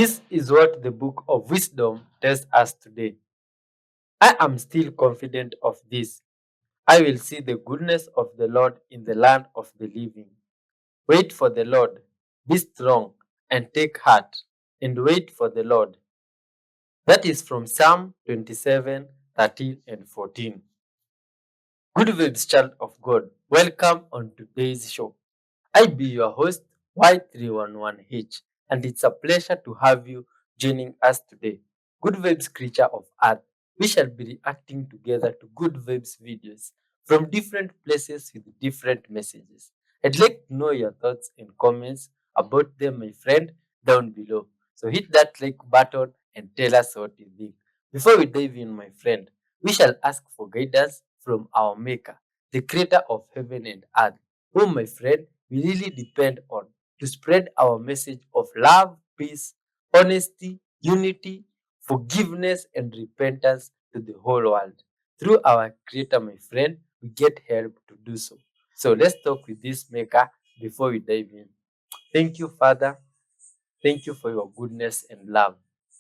This is what the book of wisdom tells us today. I am still confident of this. I will see the goodness of the Lord in the land of the living. Wait for the Lord. Be strong and take heart and wait for the Lord. That is from Psalm 27:13 and 14. Good vibes, child of God. Welcome on today's show. I be your host, Y311H, and it's a pleasure to have you joining us today. Good Vibes Creature of Earth. We shall be reacting together to Good Vibes videos from different places with different messages. I'd like to know your thoughts and comments about them, my friend, down below. So hit that like button and tell us what you think. Before we dive in, my friend, we shall ask for guidance from our Maker, the creator of heaven and earth, whom, my friend, we really depend on to spread our message of love, peace, honesty, unity, forgiveness, and repentance to the whole world. Through our Creator, my friend, we get help to do so. So let's talk with this Maker before we dive in. Thank you, Father. Thank you for your goodness and love.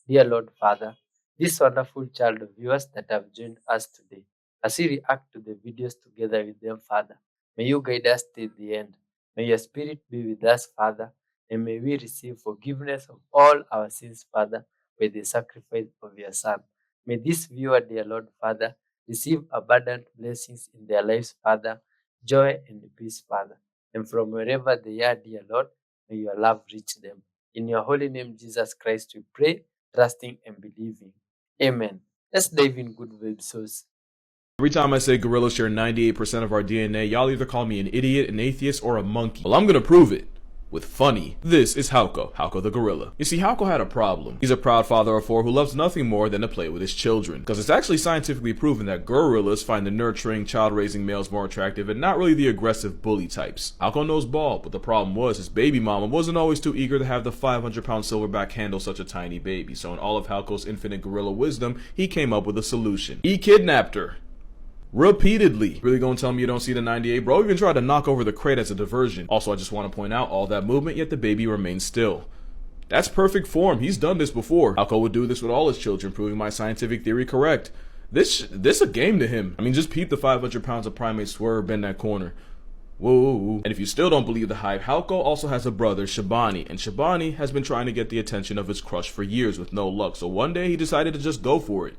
Dear Lord Father, this wonderful child of yours that have joined us today, as we react to the videos together with them, Father, may you guide us till the end. May your spirit be with us, Father, and may we receive forgiveness of all our sins, Father, by the sacrifice of your Son. May this viewer, dear Lord Father, receive abundant blessings in their lives, Father, joy and peace, Father. And from wherever they are, dear Lord, may your love reach them. In your holy name, Jesus Christ, we pray, trusting and believing. Amen. Let's dive in good vibes. Source. Every time I say gorillas share 98% of our DNA, y'all either call me an idiot, an atheist, or a monkey. Well, I'm gonna prove it. With funny. This is Hauko the gorilla. You see, Hauko had a problem. He's a proud father of 4 who loves nothing more than to play with his children. Because it's actually scientifically proven that gorillas find the nurturing, child-raising males more attractive and not really the aggressive bully types. Hauko knows ball, but the problem was his baby mama wasn't always too eager to have the 500-pound silverback handle such a tiny baby. So in all of Hauko's infinite gorilla wisdom, he came up with a solution. He kidnapped her. Repeatedly. Really gonna tell me you don't see the 98? Bro even tried to knock over the crate as a diversion. Also, I just want to point out all that movement, yet the baby remains still. That's perfect form. He's done this before. Hauko would do this with all his children, proving my scientific theory correct. This a game to him. I mean, just peep the 500 pounds of primate swerve bend that corner. Whoa. And if you still don't believe the hype, Hauko also has a brother, Shabani, and Shabani has been trying to get the attention of his crush for years with no luck, so one day he decided to just go for it.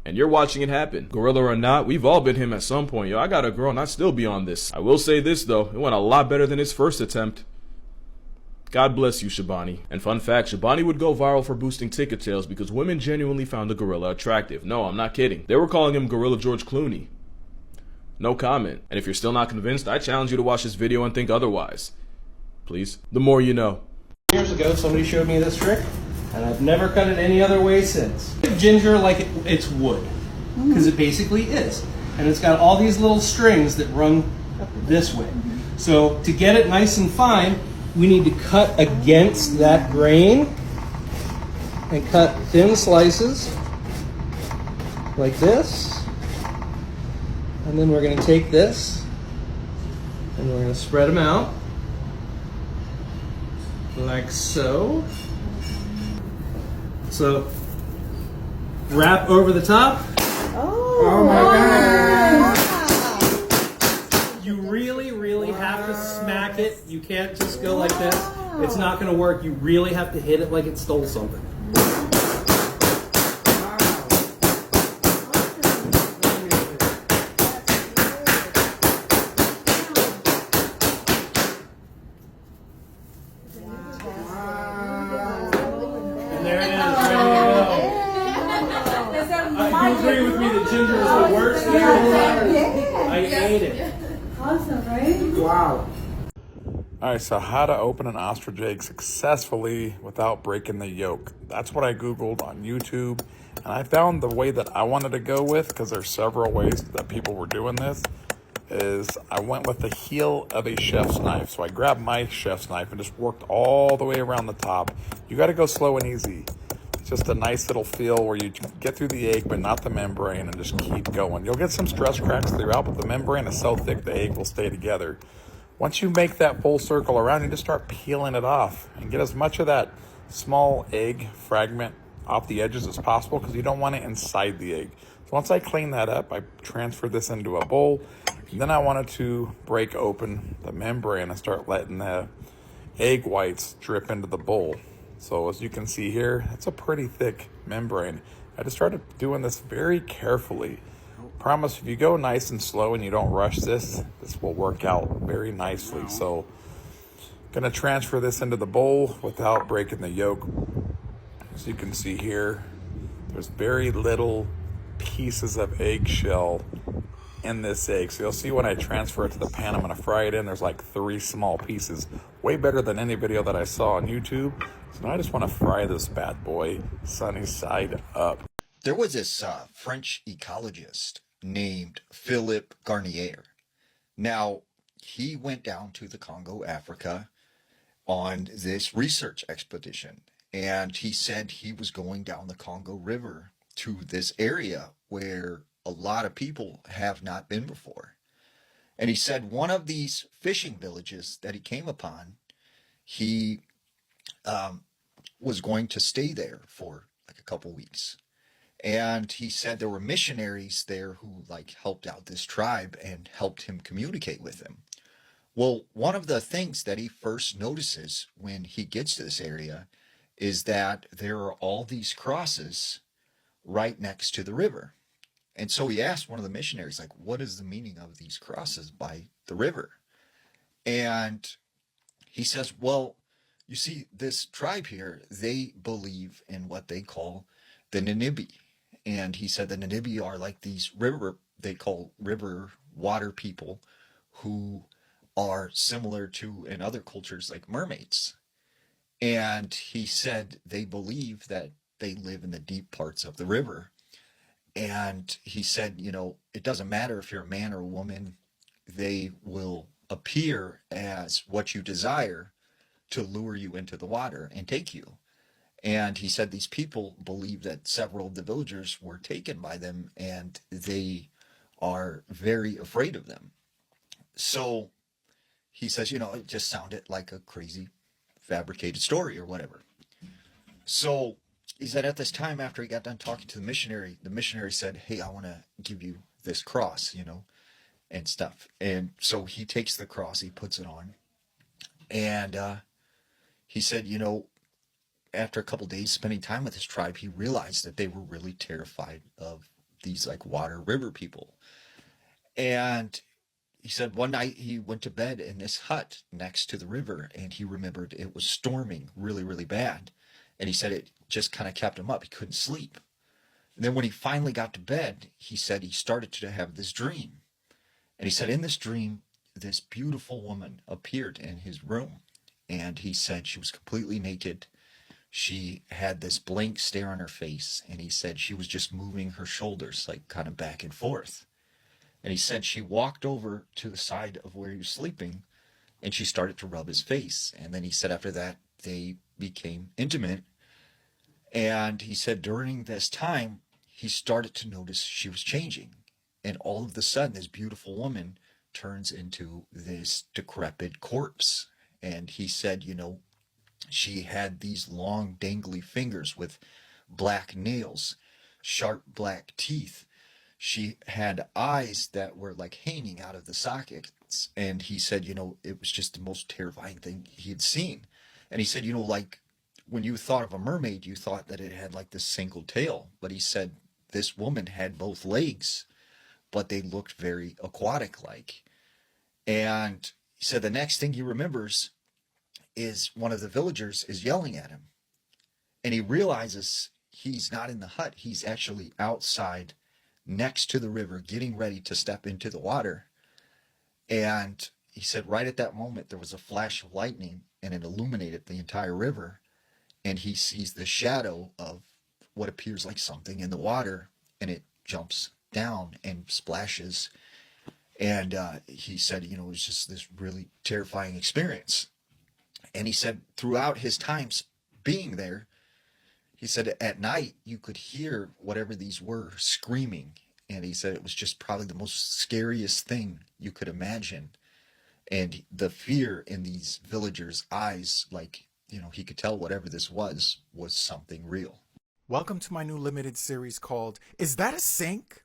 And you're watching it happen. Gorilla or not, we've all been him at some point. Yo, I got a girl and I still be on this. I will say this though, it went a lot better than his first attempt. God bless you, Shabani. And fun fact, Shabani would go viral for boosting ticket sales because women genuinely found the gorilla attractive. No, I'm not kidding. They were calling him Gorilla George Clooney. No comment. And if you're still not convinced, I challenge you to watch this video and think otherwise. Please. The more you know. Years ago, somebody showed me this trick, and I've never cut it any other way since. Ginger like it's wood, because it basically is. And it's got all these little strings that run this way. So to get it nice and fine, we need to cut against that grain and cut thin slices like this. And then we're going to take this and we're going to spread them out like so. So wrap over the top. Oh my God. You really have to smack it. You can't just go like this. It's not going to work. You really have to hit it like it stole something. And there it is, ready to go. You agree with me that ginger is the worst thing in the world? I ate it. Awesome, right? Wow. Alright, so how to open an ostrich egg successfully without breaking the yolk. That's what I Googled on YouTube, and I found the way that I wanted to go with, because there's several ways that people were doing this, is I went with the heel of a chef's knife. So I grabbed my chef's knife and just worked all the way around the top. You got to go slow and easy. It's just a nice little feel where you get through the egg but not the membrane, and just keep going. You'll get some stress cracks throughout, but the membrane is so thick the egg will stay together. Once you make that full circle around, you just start peeling it off and get as much of that small egg fragment off the edges as possible because you don't want it inside the egg. So once I clean that up, I transfer this into a bowl. And then I wanted to break open the membrane and start letting the egg whites drip into the bowl. So as you can see here, it's a pretty thick membrane. I just started doing this very carefully. Promise if you go nice and slow and you don't rush this will work out very nicely. So gonna transfer this into the bowl without breaking the yolk. As you can see here, there's very little pieces of eggshell in this egg. So you'll see when I transfer it to the pan, I'm gonna fry it in, there's like 3 small pieces. Way better than any video that I saw on YouTube. So now I just wanna fry this bad boy sunny side up. There was this French ecologist named Philippe Garnier. Now, he went down to the Congo, Africa, on this research expedition. And he said he was going down the Congo River to this area where a lot of people have not been before. And he said one of these fishing villages that he came upon, he was going to stay there for like a couple weeks. And he said there were missionaries there who like helped out this tribe and helped him communicate with them. Well, one of the things that he first notices when he gets to this area is that there are all these crosses right next to the river. And so he asked one of the missionaries, like, what is the meaning of these crosses by the river? And he says, well, you see, this tribe here, they believe in what they call the Ninibi. And he said the Ninibi are like these they call river water people who are similar to, in other cultures, like mermaids. And he said they believe that they live in the deep parts of the river. And he said, it doesn't matter if you're a man or a woman, they will appear as what you desire to lure you into the water and take you. And he said these people believe that several of the villagers were taken by them and they are very afraid of them. So he says, it just sounded like a crazy fabricated story or whatever. So he said at this time, after he got done talking to the missionary said, hey, I want to give you this cross, and stuff. And so he takes the cross, he puts it on. And he said, after a couple days spending time with his tribe, he realized that they were really terrified of these like water river people. And he said one night he went to bed in this hut next to the river and he remembered it was storming really, really bad. And he said it just kind of kept him up. He couldn't sleep. And then when he finally got to bed, he said he started to have this dream. And he said in this dream, this beautiful woman appeared in his room. And he said she was completely naked. She had this blank stare on her face, and he said she was just moving her shoulders, like kind of back and forth. And he said she walked over to the side of where he was sleeping, and she started to rub his face. And then he said after that, they became intimate. And he said during this time, he started to notice she was changing. And all of a sudden, this beautiful woman turns into this decrepit corpse. And he said, she had these long, dangly fingers with black nails, sharp black teeth. She had eyes that were like hanging out of the sockets. And he said, it was just the most terrifying thing he had seen. And he said, like when you thought of a mermaid, you thought that it had like this single tail. But he said this woman had both legs, but they looked very aquatic like. And he said the next thing he remembers is one of the villagers is yelling at him. And he realizes he's not in the hut. He's actually outside next to the river, getting ready to step into the water. And he said right at that moment, there was a flash of lightning and it illuminated the entire river. And he sees the shadow of what appears like something in the water, and it jumps down and splashes. And he said, it was just this really terrifying experience. And he said throughout his times being there, he said at night you could hear whatever these were screaming. And he said it was just probably the most scariest thing you could imagine. And the fear in these villagers' eyes, like he could tell whatever this was something real. Welcome to my new limited series called Is That a Sink?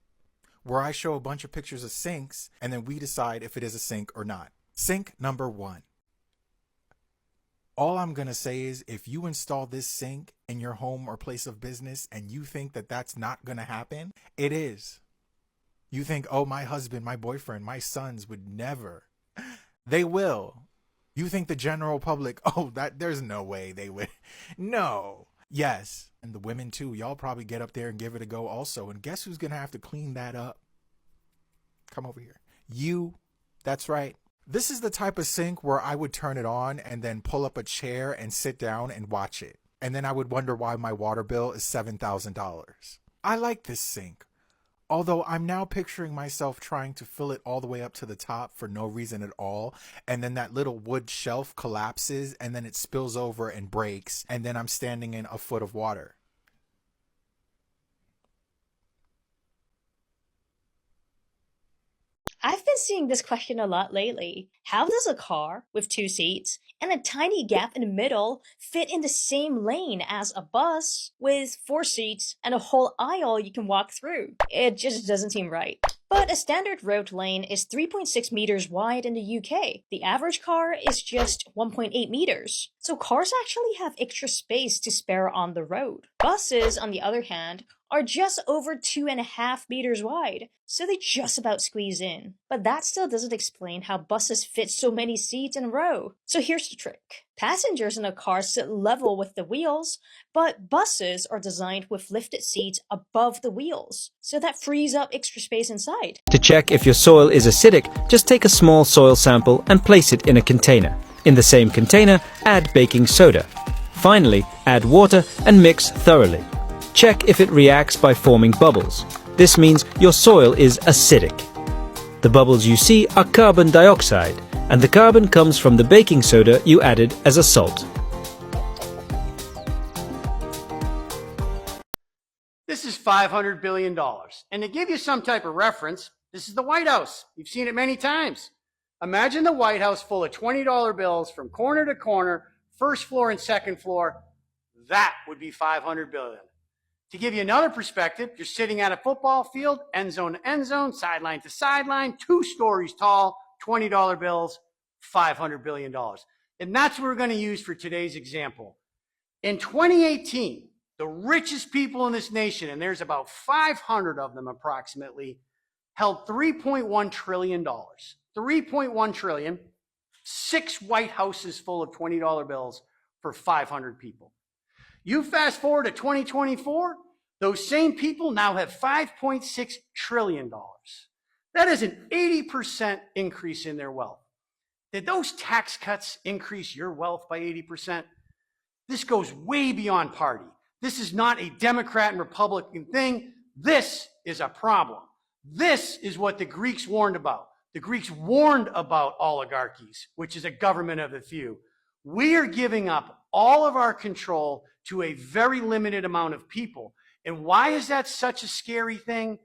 Where I show a bunch of pictures of sinks and then we decide if it is a sink or not. Sink number 1. All I'm going to say is if you install this sink in your home or place of business and you think that that's not going to happen, it is. You think, oh, my husband, my boyfriend, my sons would never. They will. You think the general public, oh, there's no way they would. No. Yes. And the women too. Y'all probably get up there and give it a go also. And guess who's going to have to clean that up? Come over here. You. That's right. This is the type of sink where I would turn it on and then pull up a chair and sit down and watch it. And then I would wonder why my water bill is $7,000. I like this sink. Although I'm now picturing myself trying to fill it all the way up to the top for no reason at all. And then that little wood shelf collapses and then it spills over and breaks. And then I'm standing in a foot of water. I've been seeing this question a lot lately. How does a car with 2 seats and a tiny gap in the middle fit in the same lane as a bus with 4 seats and a whole aisle you can walk through? It just doesn't seem right. But a standard road lane is 3.6 meters wide in the UK. The average car is just 1.8 meters. So cars actually have extra space to spare on the road. Buses, on the other hand, are just over 2.5 meters wide, so they just about squeeze in. But that still doesn't explain how buses fit so many seats in a row. So here's the trick. Passengers in a car sit level with the wheels, but buses are designed with lifted seats above the wheels, so that frees up extra space inside. To check if your soil is acidic, just take a small soil sample and place it in a container. In the same container, add baking soda. Finally, add water and mix thoroughly. Check if it reacts by forming bubbles. This means your soil is acidic. The bubbles you see are carbon dioxide, and the carbon comes from the baking soda you added as a salt. This is $500 billion. And to give you some type of reference, this is the White House. You've seen it many times. Imagine the White House full of $20 bills from corner to corner, first floor and second floor. That would be $500 billion. To give you another perspective, you're sitting at a football field, end zone to end zone, sideline to sideline, 2 stories tall, $20 bills, $500 billion. And that's what we're going to use for today's example. In 2018, the richest people in this nation, and there's about 500 of them approximately, held $3.1 trillion. $3.1 trillion, 6 White Houses full of $20 bills for 500 people. You fast forward to 2024, those same people now have $5.6 trillion. That is an 80% increase in their wealth. Did those tax cuts increase your wealth by 80%? This goes way beyond party. This is not a Democrat and Republican thing. This is a problem. This is what the Greeks warned about. The Greeks warned about oligarchies, which is a government of the few. We are giving up all of our control to a very limited amount of people. And why is that such a scary thing?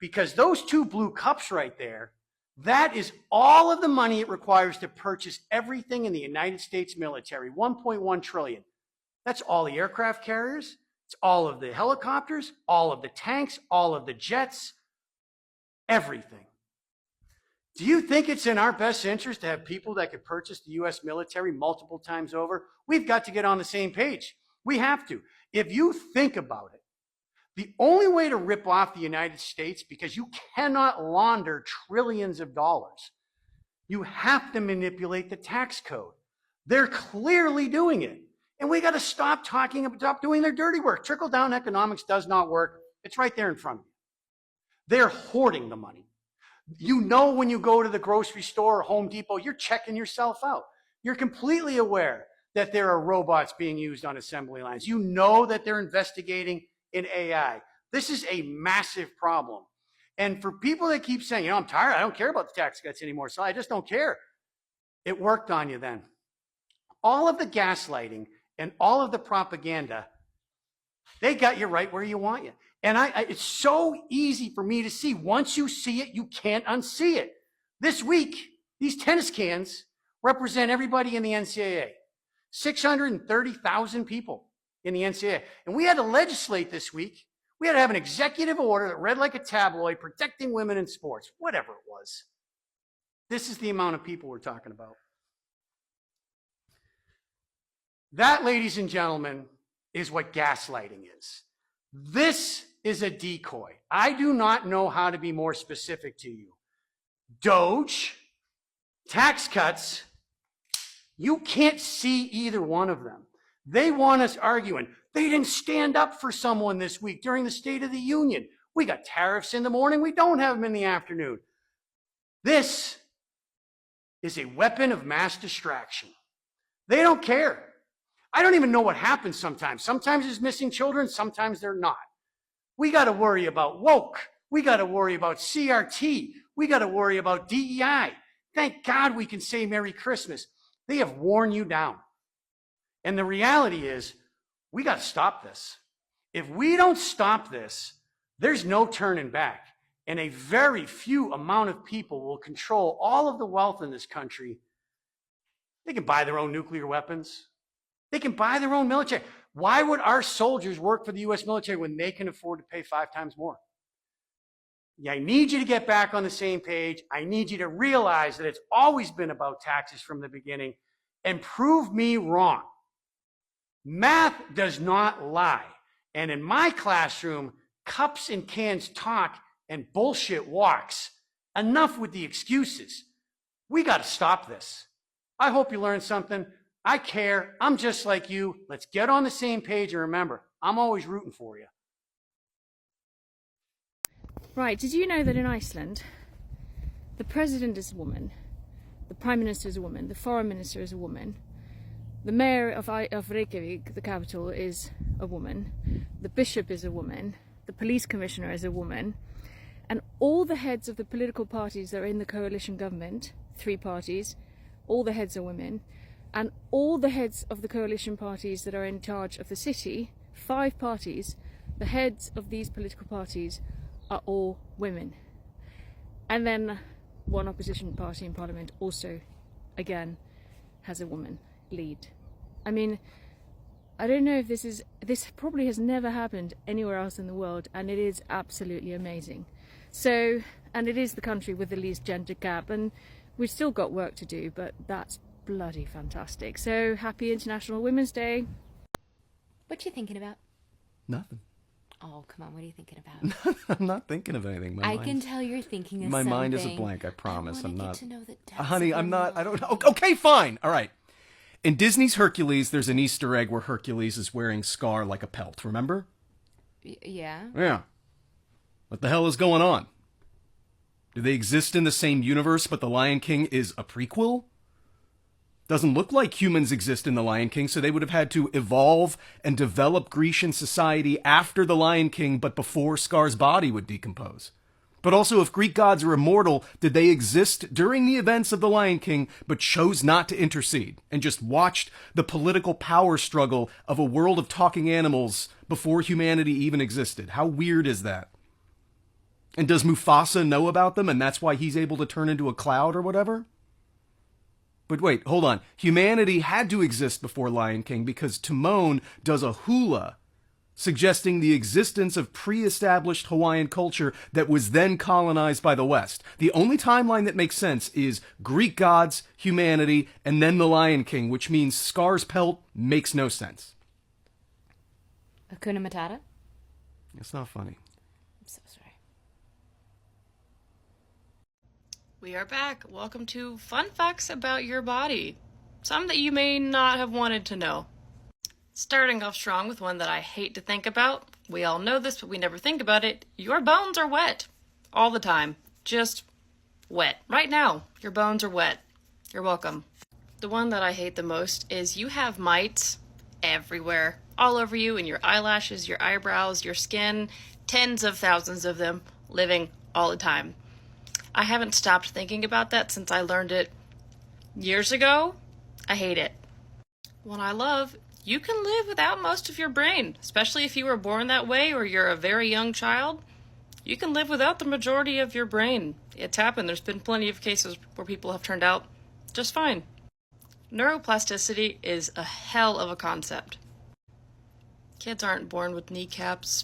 Because those 2 blue cups right there, that is all of the money it requires to purchase everything in the United States military, $1.1 trillion. That's all the aircraft carriers, it's all of the helicopters, all of the tanks, all of the jets, everything. Do you think it's in our best interest to have people that could purchase the U.S. military multiple times over? We've got to get on the same page. We have to. If you think about it, the only way to rip off the United States, because you cannot launder trillions of dollars, you have to manipulate the tax code. They're clearly doing it. And we got to stop doing their dirty work. Trickle-down economics does not work. It's right there in front of you. They're hoarding the money. You know, when you go to the grocery store or Home Depot, you're checking yourself out. You're completely aware that there are robots being used on assembly lines. You know that they're investigating in AI. This is a massive problem. And for people that keep saying, I'm tired, I don't care about the tax cuts anymore, so I just don't care. It worked on you then. All of the gaslighting and all of the propaganda, they got you right where you want you. And it's so easy for me to see. Once you see it, you can't unsee it. This week, these tennis cans represent everybody in the NCAA. 630,000 people in the NCAA. And we had to legislate this week. We had to have an executive order that read like a tabloid protecting women in sports, whatever it was. This is the amount of people we're talking about. That, ladies and gentlemen, is what gaslighting is. This is a decoy. I do not know how to be more specific to you. Doge, tax cuts, you can't see either one of them. They want us arguing. They didn't stand up for someone this week during the State of the Union. We got tariffs in the morning. We don't have them in the afternoon. This is a weapon of mass distraction. They don't care. I don't even know what happens sometimes. Sometimes there's missing children. Sometimes they're not. We got to worry about woke. We got to worry about CRT. We got to worry about DEI. Thank God we can say Merry Christmas. They have worn you down. And the reality is, we got to stop this. If we don't stop this, there's no turning back. And a very few amount of people will control all of the wealth in this country. They can buy their own nuclear weapons. They can buy their own military. Why would our soldiers work for the U.S. military when they can afford to pay 5 times more? Yeah, I need you to get back on the same page. I need you to realize that it's always been about taxes from the beginning, and prove me wrong. Math does not lie. And in my classroom, cups and cans talk and bullshit walks. Enough with the excuses. We got to stop this. I hope you learned something. I care. I'm just like you. Let's get on the same page, and remember, I'm always rooting for you. Right, did you know that in Iceland, the president is a woman, the prime minister is a woman, the foreign minister is a woman, the mayor of Reykjavik, the capital, is a woman, the bishop is a woman, the police commissioner is a woman, and all the heads of the political parties that are in the coalition government, 3 parties, all the heads are women, and all the heads of the coalition parties that are in charge of the city, 5 parties, the heads of these political parties are all women. And then one opposition party in parliament also, again, has a woman lead. I mean, I don't know if this probably has never happened anywhere else in the world, and it is absolutely amazing. So, and it is the country with the least gender gap, and we've still got work to do, but that's bloody fantastic. So, happy International Women's Day. What you thinking about? Nothing. Oh, come on, what are you thinking about? I'm not thinking of anything. I can tell you're thinking of my something. mind is a blank, I promise. I'm not. Get to know the depths Honey, of I'm your not. I mind. don't know. Okay, fine. All right. In Disney's Hercules, there's an Easter egg where Hercules is wearing Scar like a pelt, remember? Yeah? Yeah. What the hell is going on? Do they exist in the same universe, but The Lion King is a prequel? Doesn't look like humans exist in The Lion King, so they would have had to evolve and develop Grecian society after The Lion King, but before Scar's body would decompose. But also, if Greek gods are immortal, did they exist during the events of The Lion King, but chose not to intercede, and just watched the political power struggle of a world of talking animals before humanity even existed? How weird is that? And does Mufasa know about them, and that's why he's able to turn into a cloud or whatever? But wait, hold on. Humanity had to exist before Lion King because Timon does a hula, suggesting the existence of pre-established Hawaiian culture that was then colonized by the West. The only timeline that makes sense is Greek gods, humanity, and then the Lion King, which means Scar's pelt makes no sense. Hakuna Matata? It's not funny. I'm so sorry. We are back. Welcome to Fun Facts About Your Body. Some that you may not have wanted to know. Starting off strong with one that I hate to think about. We all know this, but we never think about it. Your bones are wet. All the time. Just wet. Right now, your bones are wet. You're welcome. The one that I hate the most is you have mites everywhere. All over you, in your eyelashes, your eyebrows, your skin. Tens of thousands of them living all the time. I haven't stopped thinking about that since I learned it years ago. I hate it. One I love, you can live without most of your brain, especially if you were born that way or you're a very young child. You can live without the majority of your brain. It's happened. There's been plenty of cases where people have turned out just fine. Neuroplasticity is a hell of a concept. Kids aren't born with kneecaps.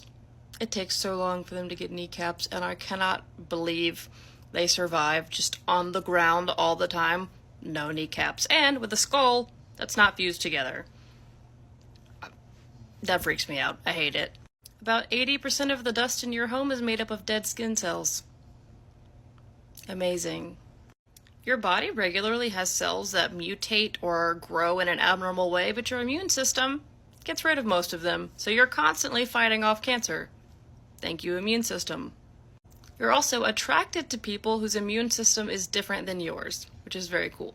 It takes so long for them to get kneecaps, and I cannot believe they survive just on the ground all the time. No kneecaps. And with a skull that's not fused together. That freaks me out. I hate it. About 80% of the dust in your home is made up of dead skin cells. Amazing. Your body regularly has cells that mutate or grow in an abnormal way, but your immune system gets rid of most of them, so you're constantly fighting off cancer. Thank you, immune system. You're also attracted to people whose immune system is different than yours, which is very cool.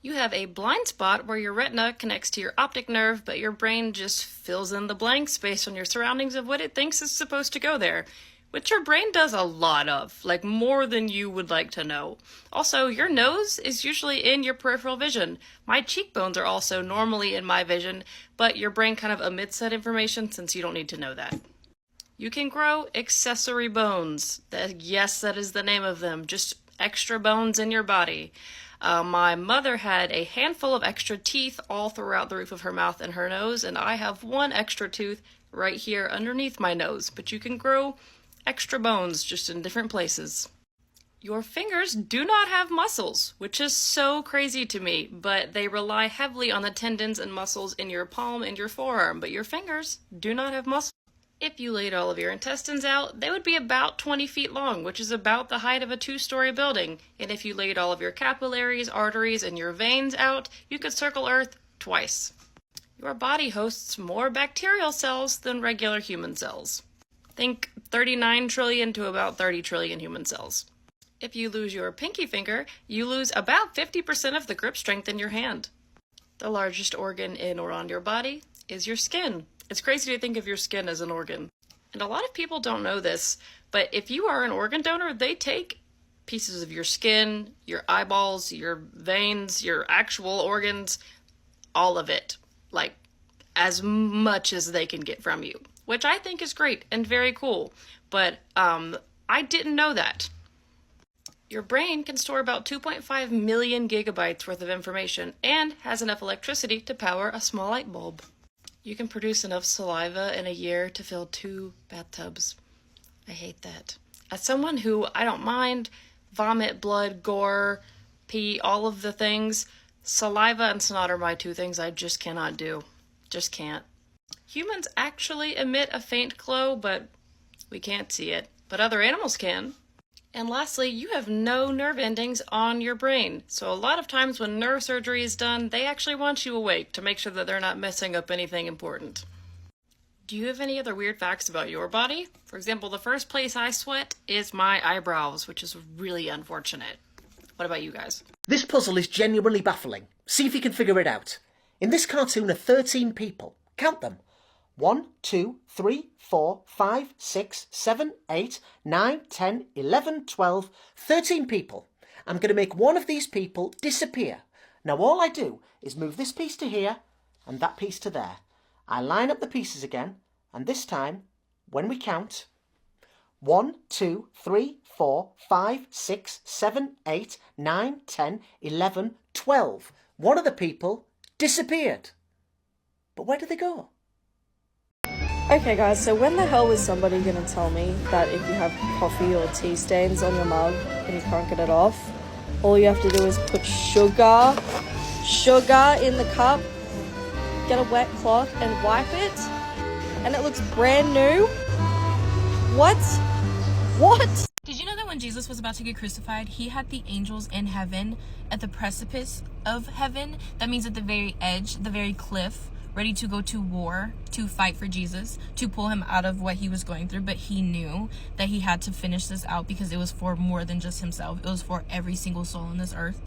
You have a blind spot where your retina connects to your optic nerve, but your brain just fills in the blanks based on your surroundings of what it thinks is supposed to go there, which your brain does a lot of, like more than you would like to know. Also, your nose is usually in your peripheral vision. My cheekbones are also normally in my vision, but your brain kind of omits that information since you don't need to know that. You can grow accessory bones. Yes, that is the name of them. Just extra bones in your body. My mother had a handful of extra teeth all throughout the roof of her mouth and her nose, and I have one extra tooth right here underneath my nose. But you can grow extra bones just in different places. Your fingers do not have muscles, which is so crazy to me, but they rely heavily on the tendons and muscles in your palm and your forearm, but your fingers do not have muscles. If you laid all of your intestines out, they would be about 20 feet long, which is about the height of a 2-story building. And if you laid all of your capillaries, arteries, and your veins out, you could circle Earth twice. Your body hosts more bacterial cells than regular human cells. Think 39 trillion to about 30 trillion human cells. If you lose your pinky finger, you lose about 50% of the grip strength in your hand. The largest organ in or on your body is your skin. It's crazy to think of your skin as an organ. And a lot of people don't know this, but if you are an organ donor, they take pieces of your skin, your eyeballs, your veins, your actual organs, all of it. Like, as much as they can get from you. Which I think is great and very cool. But I didn't know that. Your brain can store about 2.5 million gigabytes worth of information and has enough electricity to power a small light bulb. You can produce enough saliva in a year to fill 2 bathtubs. I hate that. As someone who, I don't mind vomit, blood, gore, pee, all of the things, saliva and snot are my 2 things I just cannot do. Just can't. Humans actually emit a faint glow, but we can't see it. But other animals can. And lastly, you have no nerve endings on your brain. So a lot of times when nerve surgery is done, they actually want you awake to make sure that they're not messing up anything important. Do you have any other weird facts about your body? For example, the first place I sweat is my eyebrows, which is really unfortunate. What about you guys? This puzzle is genuinely baffling. See if you can figure it out. In this cartoon are 13 people. Count them. 1, 2, 3, 4, 5, 6, 7, 8, 9, 10, 11, 12, 13 people. I'm going to make one of these people disappear. Now all I do is move this piece to here and that piece to there. I line up the pieces again, and this time, when we count, 1, 2, 3, 4, 5, 6, 7, 8, 9, 10, 11, 12. One of the people disappeared. But where did they go? Okay guys, so when the hell was somebody going to tell me that if you have coffee or tea stains on your mug and you can't get it off, all you have to do is put sugar in the cup, get a wet cloth and wipe it, and it looks brand new? What? What? Did you know that when Jesus was about to get crucified, he had the angels in heaven at the precipice of heaven? That means at the very edge, the very cliff, ready to go to war, to fight for Jesus, to pull him out of what he was going through. But he knew that he had to finish this out because it was for more than just himself. It was for every single soul on this earth.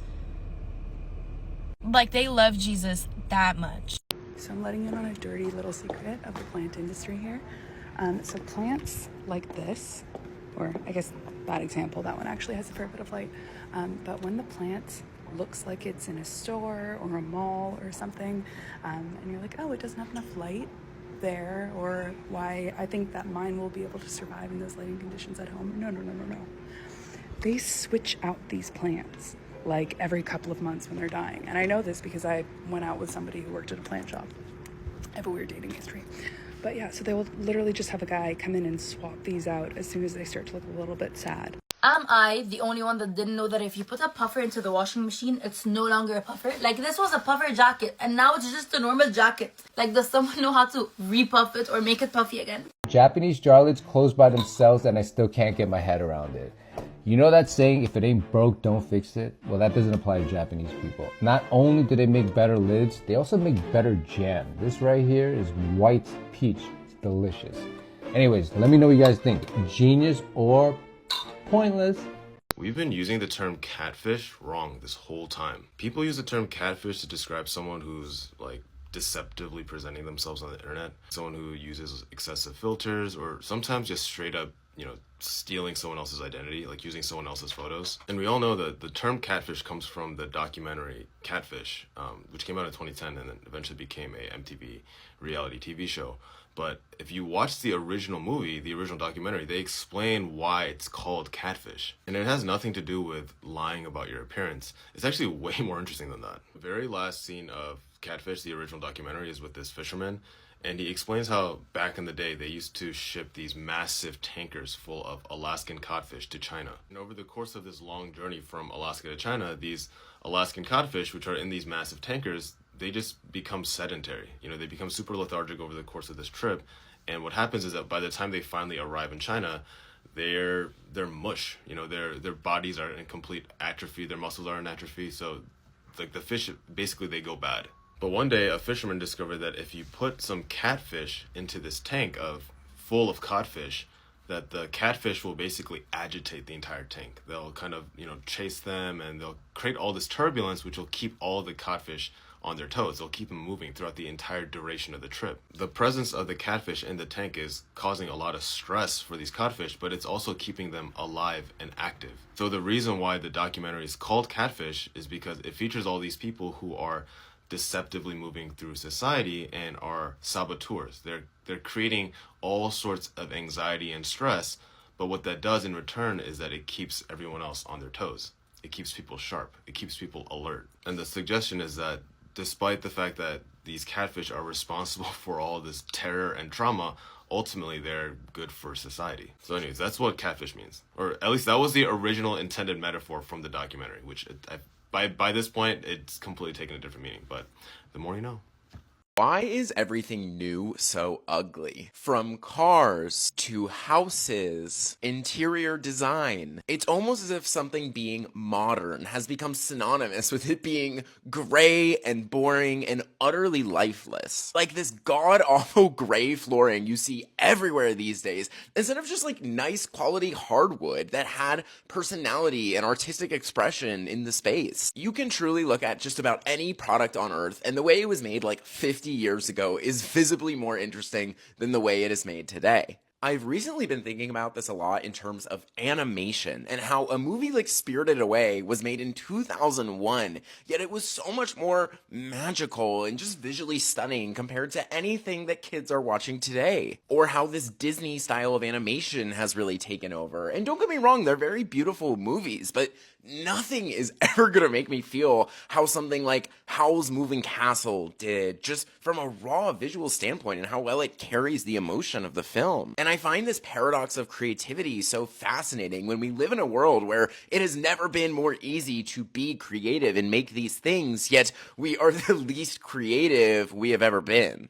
Like, they love Jesus that much. So I'm letting you in on a dirty little secret of the plant industry here. So plants like this, or I guess bad example, that one actually has a fair bit of light. But when the plant looks like it's in a store or a mall or something, and you're like, oh, it doesn't have enough light there, or why I think that mine will be able to survive in those lighting conditions at home. No. They switch out these plants like every couple of months when they're dying. And I know this because I went out with somebody who worked at a plant shop. I have a weird dating history. But yeah, so they will literally just have a guy come in and swap these out as soon as they start to look a little bit sad. Am I the only one that didn't know that if you put a puffer into the washing machine, it's no longer a puffer? Like, this was a puffer jacket, and now it's just a normal jacket. Like, does someone know how to repuff it or make it puffy again? Japanese jar lids close by themselves and I still can't get my head around it. You know that saying, if it ain't broke, don't fix it? Well, that doesn't apply to Japanese people. Not only do they make better lids, they also make better jam. This right here is white peach. It's delicious. Anyways, let me know what you guys think. Genius or pointless? We've been using the term catfish wrong this whole time. People use the term catfish to describe someone who's like deceptively presenting themselves on the internet, someone who uses excessive filters, or sometimes just straight up, stealing someone else's identity, like using someone else's photos. And we all know that the term catfish comes from the documentary Catfish, which came out in 2010 and then eventually became a MTV reality TV show. But if you watch the original movie, the original documentary, they explain why it's called catfish. And it has nothing to do with lying about your appearance. It's actually way more interesting than that. The very last scene of Catfish, the original documentary, is with this fisherman. And he explains how back in the day they used to ship these massive tankers full of Alaskan codfish to China. And over the course of this long journey from Alaska to China, these Alaskan codfish, which are in these massive tankers, they just become sedentary. They become super lethargic over the course of this trip. And what happens is that by the time they finally arrive in China, they're mush. Their bodies are in complete atrophy, their muscles are in atrophy. So like the fish, basically they go bad. But one day, a fisherman discovered that if you put some catfish into this tank full of codfish, that the catfish will basically agitate the entire tank. They'll kind of, chase them, and they'll create all this turbulence, which will keep all the codfish on their toes. They'll keep them moving throughout the entire duration of the trip. The presence of the catfish in the tank is causing a lot of stress for these codfish, but it's also keeping them alive and active. So the reason why the documentary is called Catfish is because it features all these people who are deceptively moving through society and are saboteurs. They're creating all sorts of anxiety and stress, but what that does in return is that it keeps everyone else on their toes. It keeps people sharp. It keeps people alert. And the suggestion is that despite the fact that these catfish are responsible for all this terror and trauma, ultimately they're good for society. So anyways, that's what catfish means. Or at least that was the original intended metaphor from the documentary, which by this point, it's completely taken a different meaning, but the more you know. Why is everything new so ugly? From cars to houses, interior design. It's almost as if something being modern has become synonymous with it being gray and boring and utterly lifeless. Like this god-awful gray flooring you see everywhere these days, instead of just like nice quality hardwood that had personality and artistic expression in the space. You can truly look at just about any product on earth, and the way it was made like 50 years ago is visibly more interesting than the way it is made today. I've recently been thinking about this a lot in terms of animation and how a movie like Spirited Away was made in 2001, yet it was so much more magical and just visually stunning compared to anything that kids are watching today. Or how this Disney style of animation has really taken over. And don't get me wrong, they're very beautiful movies, but nothing is ever gonna make me feel how something like Howl's Moving Castle did, just from a raw visual standpoint and how well it carries the emotion of the film. And I find this paradox of creativity so fascinating when we live in a world where it has never been more easy to be creative and make these things, yet we are the least creative we have ever been.